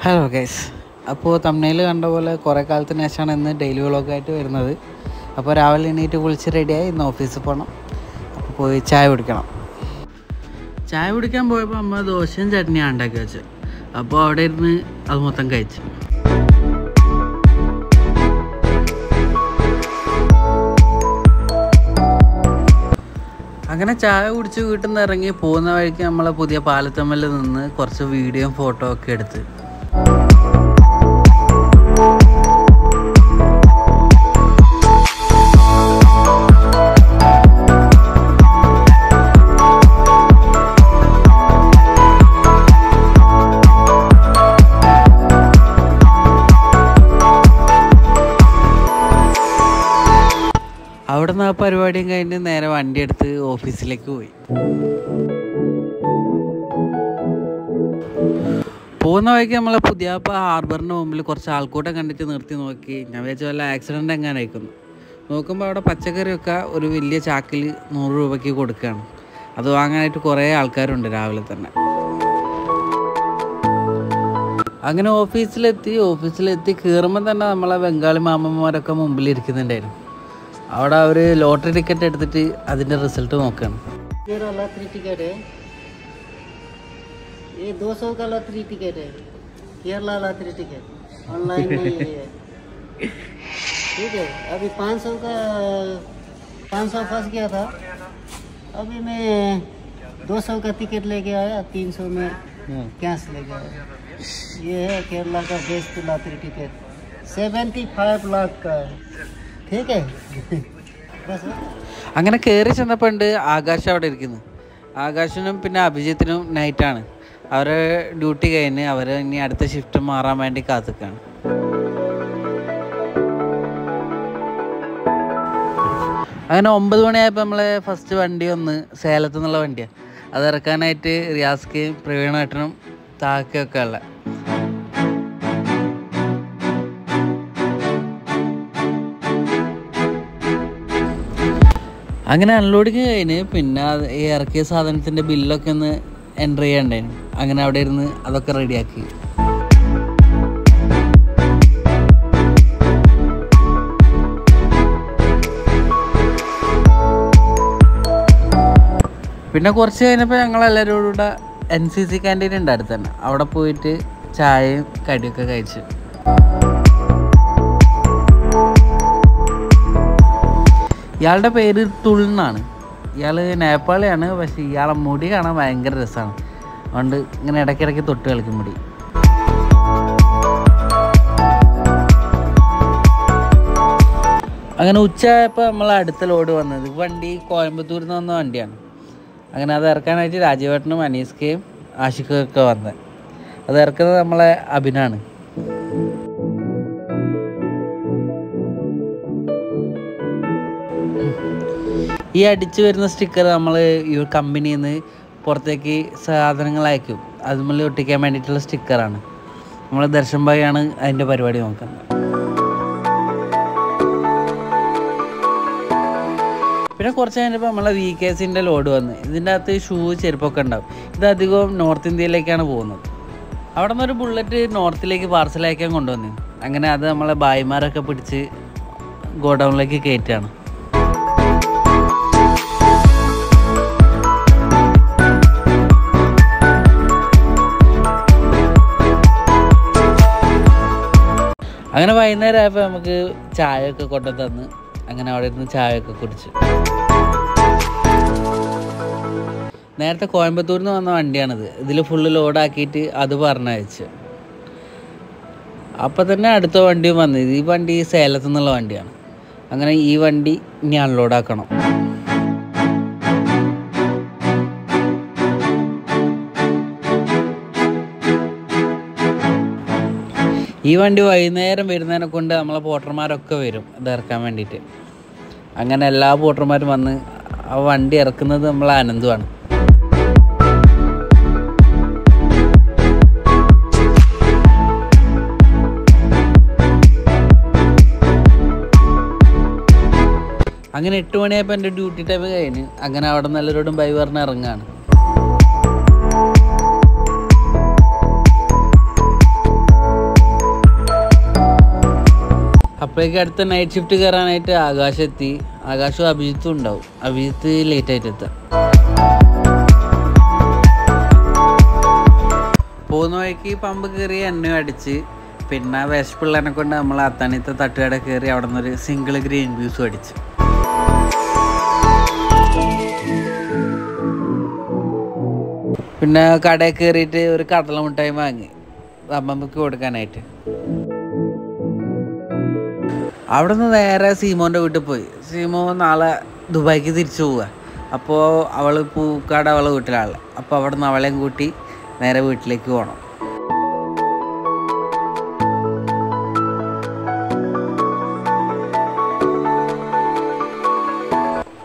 Hello guys, അപ്പോൾ തമ്മിൽ കണ്ട പോലെ കുറേ കാലത്തിന് ശേഷമാണ് ഇന്ന് ഡെയിലി വ്ളോഗായിട്ട് വരുന്നത്. അപ്പോൾ രാവിലെ എണീറ്റ് കുളിച്ച് റെഡിയായി ഇന്ന് ഓഫീസിൽ പോകണം. അപ്പോൾ പോയി ചായ കുടിക്കണം. ചായ കുടിക്കാൻ പോയപ്പോൾ അമ്മ ദോശയും ചട്നിയാണ് ഉണ്ടാക്കി വെച്ചത്. അപ്പോൾ അവിടെ ഇരുന്ന് അത് മൊത്തം കഴിച്ചു. അങ്ങനെ ചായ കുടിച്ച് വീട്ടിൽ നിന്ന് ഇറങ്ങി പോകുന്ന വഴിക്ക് നമ്മളെ പുതിയ പാലത്തമ്മലിൽ നിന്ന് കുറച്ച് വീഡിയോയും ഫോട്ടോ ഒക്കെ എടുത്ത് അവിടെ നിന്ന് ആ പരിപാടിയും കഴിഞ്ഞ് നേരെ വണ്ടി എടുത്ത് ഓഫീസിലേക്ക് പോയി. പോകുന്ന വഴിക്ക് നമ്മളെ പുതിയാപ്പ ഹാർബറിൻ്റെ മുമ്പിൽ കുറച്ച് ആൾക്കൂട്ടം കണ്ടിട്ട് നിർത്തി നോക്കി. ഞാൻ വിചാരിച്ച വല്ല ആക്സിഡൻ്റ് എങ്ങനെ ആയിക്കുന്നു. നോക്കുമ്പോൾ അവിടെ പച്ചക്കറിയൊക്കെ ഒരു വലിയ ചാക്കിൽ 100 രൂപയ്ക്ക് കൊടുക്കുകയാണ്. അത് വാങ്ങാനായിട്ട് കുറേ ആൾക്കാരുണ്ട് രാവിലെ തന്നെ. അങ്ങനെ ഓഫീസിലെത്തി കയറുമ്പോൾ തന്നെ നമ്മളെ ബംഗാളി മാമന്മാരൊക്കെ മുമ്പിലിരിക്കുന്നുണ്ടായിരുന്നു. അവിടെ അവർ ലോട്ടറി ടിക്കറ്റ് എടുത്തിട്ട് അതിൻ്റെ റിസൾട്ട് നോക്കുകയാണ്. लॉटरी टिकट है, ये 200 का लॉटरी टिकट है, केरला लॉटरी टिकट ऑनलाइन में ये है. ठीक है, अभी 500 का 500 फंस गया था. अभी मैं 200 का टिकट लेके आया, 300 में कैश लेके आया. ये है केरला का बेस्ट लॉटरी टिकट, 75 लाख का है. ठीक है. बस അങ്ങനെ കയറി ചെന്നപ്പോൾ ഉണ്ട് ആകാശ് അവിടെ ഇരിക്കുന്നു. ആകാശിനും പിന്നെ അഭിജിത്തിനും നൈറ്റാണ്. അവരെ ഡ്യൂട്ടി കഴിഞ്ഞ് അവർ ഇനി അടുത്ത ഷിഫ്റ്റ് മാറാൻ വേണ്ടി കാത്തിക്കാണ്. അങ്ങനെ 9 മണിയായപ്പോൾ നമ്മളെ ഫസ്റ്റ് വണ്ടി ഒന്ന് സേലത്തു നിന്നുള്ള വണ്ടിയാണ്. അത് ഇറക്കാനായിട്ട് റിയാസ്കയും പ്രവീണേട്ടനും താക്കയൊക്കെ ഉള്ള. അങ്ങനെ അൺലോഡിങ് കഴിഞ്ഞ് പിന്നെ ഈ ഇറക്കിയ സാധനത്തിൻ്റെ ബില്ലൊക്കെ ഒന്ന് എൻ്റർ ചെയ്യണ്ടായിരുന്നു. അങ്ങനെ അവിടെ ഇരുന്ന് അതൊക്കെ റെഡിയാക്കി. പിന്നെ കുറച്ച് കഴിഞ്ഞപ്പോൾ ഞങ്ങളെല്ലാവരും കൂടെ NCC ക്യാൻറ്റീൻ ഉണ്ട് അടുത്ത് തന്നെ. അവിടെ പോയിട്ട് ചായയും കടിയൊക്കെ കഴിച്ചു. ഇയാളുടെ പേര് തുൾന്നാണ്. ഇയാൾ നേപ്പാളിയാണ്. പക്ഷേ ഇയാളെ മുടി കാണാൻ ഭയങ്കര രസമാണ്. അതുകൊണ്ട് ഇങ്ങനെ ഇടയ്ക്കിടയ്ക്ക് തൊട്ട് കളിക്കും മുടി. അങ്ങനെ ഉച്ചയായപ്പോൾ നമ്മൾ അടുത്ത ലോഡ് വന്നത് വണ്ടി കോയമ്പത്തൂരിൽ നിന്ന് വന്ന വണ്ടിയാണ്. അങ്ങനെ അത് ഇറക്കാനായിട്ട് രാജീവേട്ടനും അനീസ്കയും ആഷിഖൊക്കെ വന്നത്. അത് ഇറക്കുന്നത് നമ്മളെ അഭിനാണ്. ഈ അടിച്ചു വരുന്ന സ്റ്റിക്കർ നമ്മൾ ഈ കമ്പനിയിൽ നിന്ന് പുറത്തേക്ക് സാധനങ്ങൾ അയക്കും. അതുമല്ല ഒട്ടിക്കാൻ വേണ്ടിയിട്ടുള്ള സ്റ്റിക്കറാണ്. നമ്മൾ ദർശൻ ഭായിയാണ് അതിൻ്റെ പരിപാടി നോക്കുന്നത്. പിന്നെ കുറച്ച് കഴിഞ്ഞപ്പോൾ നമ്മളെ VKCൻ്റെ ലോഡ് വന്ന്. ഇതിൻ്റെ അകത്ത് ഷൂ ചെരുപ്പൊക്കെ ഉണ്ടാവും. ഇതധികവും നോർത്ത് ഇന്ത്യയിലേക്കാണ് പോകുന്നത്. അവിടെ നിന്നൊരു ബുള്ളറ്റ് നോർത്തിലേക്ക് പാർസൽ അയക്കാൻ കൊണ്ടുവന്നു. അങ്ങനെ അത് നമ്മളെ ഭായിമാരൊക്കെ പിടിച്ച് ഗോഡൗണിലേക്ക് കയറ്റുകയാണ്. അങ്ങനെ വൈകുന്നേരം ആയപ്പോൾ നമുക്ക് ചായയൊക്കെ കൊണ്ടു തന്ന് അങ്ങനെ അവിടെ ഇരുന്ന് ചായയൊക്കെ കുടിച്ചു. നേരത്തെ കോയമ്പത്തൂരിൽ നിന്ന് വന്ന വണ്ടിയാണിത്. ഇതിൽ ഫുള്ള് ലോഡാക്കിയിട്ട് അത് പറഞ്ഞയച്ചു. അപ്പം തന്നെ അടുത്ത വണ്ടിയും വന്നത്. ഈ വണ്ടി സേലത്തു നിന്നുള്ള വണ്ടിയാണ്. അങ്ങനെ ഈ വണ്ടി ഇനി അൺലോഡാക്കണം. ഈ വണ്ടി വൈകുന്നേരം വരുന്നതിനെ കൊണ്ട് നമ്മളെ പോട്ടർമാരൊക്കെ വരും ഇത് ഇറക്കാൻ വേണ്ടിയിട്ട്. അങ്ങനെ എല്ലാ പോട്ടർമാരും വന്ന് ആ വണ്ടി ഇറക്കുന്നത് നമ്മളെ അനന്തുമാണ്. അങ്ങനെ 8 മണിയായപ്പോൾ എൻ്റെ ഡ്യൂട്ടി ടൈം കഴിഞ്ഞ് അങ്ങനെ അവിടെ നല്ലൊരോടും ബൈ പറഞ്ഞ് ഇറങ്ങുകയാണ്. അപ്പോഴേക്കും അടുത്ത നൈറ്റ് ഷിഫ്റ്റ് കയറാനായിട്ട് ആകാശം എത്തി. ആകാശവും അഭിജിത്തും ഉണ്ടാവും. അഭിജിത്ത് ലേറ്റായിട്ട് എത്താം. പോകുന്ന വഴിക്ക് പമ്പ് കയറി എണ്ണയും അടിച്ച്, പിന്നെ വിശപ്പുള്ളതിനെ കൊണ്ട് നമ്മൾ അത്താണിത്തെ തട്ടുകട കയറി അവിടെ നിന്നൊരു സിംഗിൾ ഗ്രീൻ ജ്യൂസും അടിച്ചു. പിന്നെ കടയിൽ കയറിയിട്ട് ഒരു കടല മിഠായി വാങ്ങി അമ്മമ്മക്ക് കൊടുക്കാനായിട്ട്. അവിടെ നിന്ന് നേരെ സീമോൻ്റെ വീട്ടിൽ പോയി. സീമോ നാളെ ദുബായിക്ക് തിരിച്ചു പോവുക. അപ്പോൾ അവൾ പൂക്കാട് അവളെ വീട്ടിലാണ്. അപ്പോൾ അവിടെ നിന്ന് അവളെയും കൂട്ടി നേരെ വീട്ടിലേക്ക് പോകണം.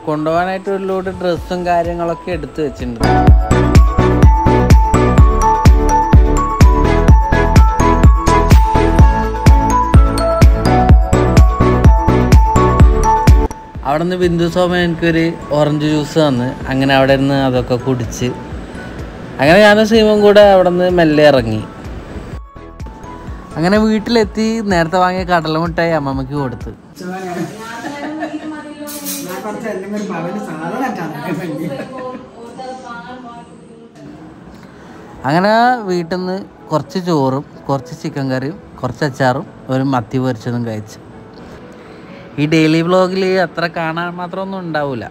കൊണ്ടുപോകാനായിട്ട് ഒരു ലോഡ് ഡ്രസ്സും കാര്യങ്ങളൊക്കെ എടുത്ത് വെച്ചിട്ടുണ്ട്. അവിടെ നിന്ന് ബിന്ദു സോമൻ എനിക്കൊരു ഓറഞ്ച് ജ്യൂസ് തന്ന്. അങ്ങനെ അവിടെ നിന്ന് അതൊക്കെ കുടിച്ച് അങ്ങനെ ഞാനും സീമും കൂടെ അവിടെ നിന്ന് മെല്ലെ ഇറങ്ങി. അങ്ങനെ വീട്ടിലെത്തി നേരത്തെ വാങ്ങിയ കടല മിഠായി അമ്മമ്മക്ക് കൊടുത്ത്. അങ്ങനെ വീട്ടിൽ നിന്ന് കുറച്ച് ചോറും കുറച്ച് ചിക്കൻ കറിയും കുറച്ച് അച്ചാറും ഒരു മത്തി പൊരിച്ചതും കഴിച്ചു. ഈ ഡെയിലി വ്ളോഗിൽ അത്ര കാണാൻ മാത്രമൊന്നും ഉണ്ടാവില്ല.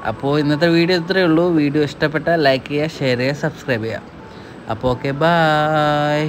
അപ്പോൾ ഇന്നത്തെ വീഡിയോ ഇത്രയേ ഉള്ളൂ. വീഡിയോ ഇഷ്ടപ്പെട്ടാൽ ലൈക്ക് ചെയ്യുക, ഷെയർ ചെയ്യുക, സബ്സ്ക്രൈബ് ചെയ്യുക. അപ്പോൾ ഓക്കെ, ബായ്.